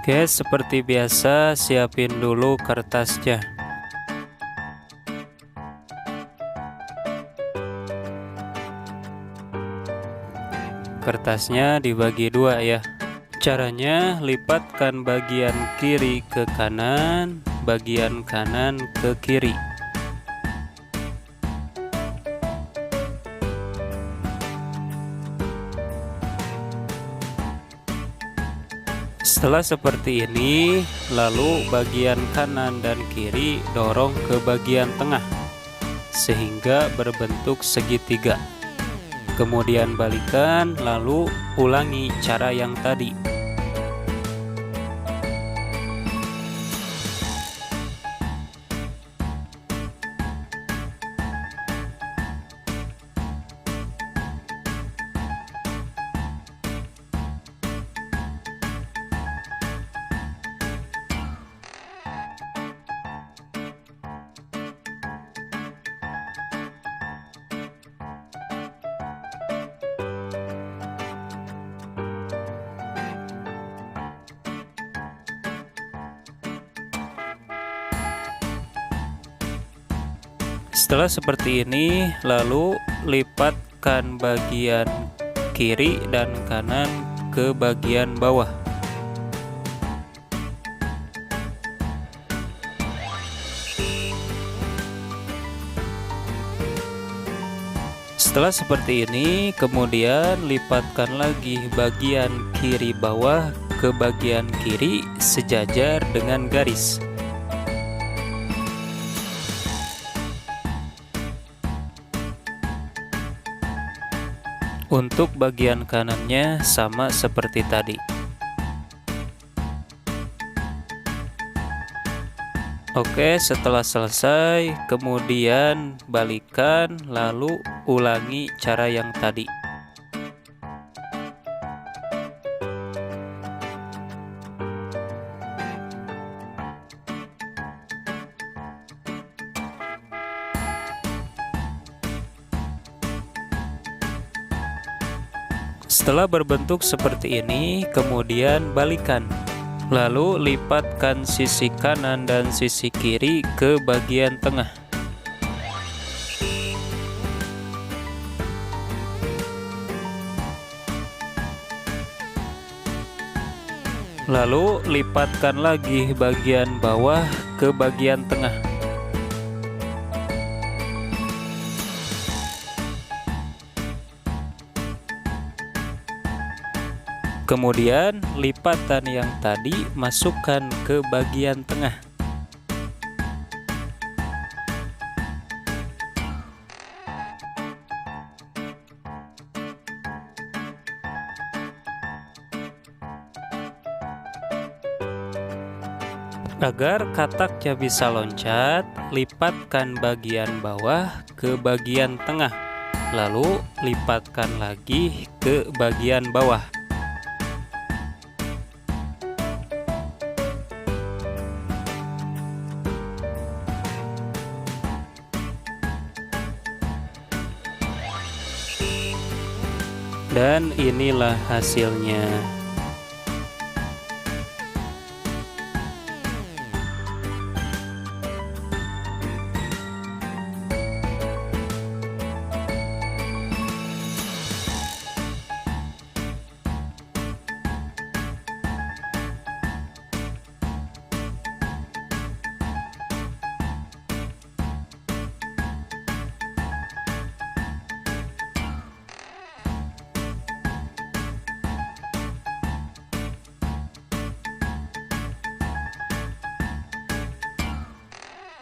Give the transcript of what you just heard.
Oke, seperti biasa siapin dulu kertasnya. Kertasnya dibagi dua ya. Caranya, lipatkan bagian kiri ke kanan, bagian kanan ke kiri. Setelah seperti ini, lalu bagian kanan dan kiri dorong ke bagian tengah sehingga berbentuk segitiga. Kemudian balikan, lalu ulangi cara yang tadi. Setelah seperti ini, lalu lipatkan bagian kiri dan kanan ke bagian bawah. Setelah seperti ini, kemudian lipatkan lagi bagian kiri bawah ke bagian kiri sejajar dengan garis. Untuk bagian kanannya sama seperti tadi. Oke, setelah selesai, kemudian balikan, lalu ulangi cara yang tadi. Setelah berbentuk seperti ini, kemudian balikan. Lalu lipatkan sisi kanan dan sisi kiri ke bagian tengah. Lalu lipatkan lagi bagian bawah ke bagian tengah. Kemudian lipatan yang tadi masukkan ke bagian tengah. Agar kataknya bisa loncat, lipatkan bagian bawah ke bagian tengah, lalu lipatkan lagi ke bagian bawah. Dan inilah hasilnya.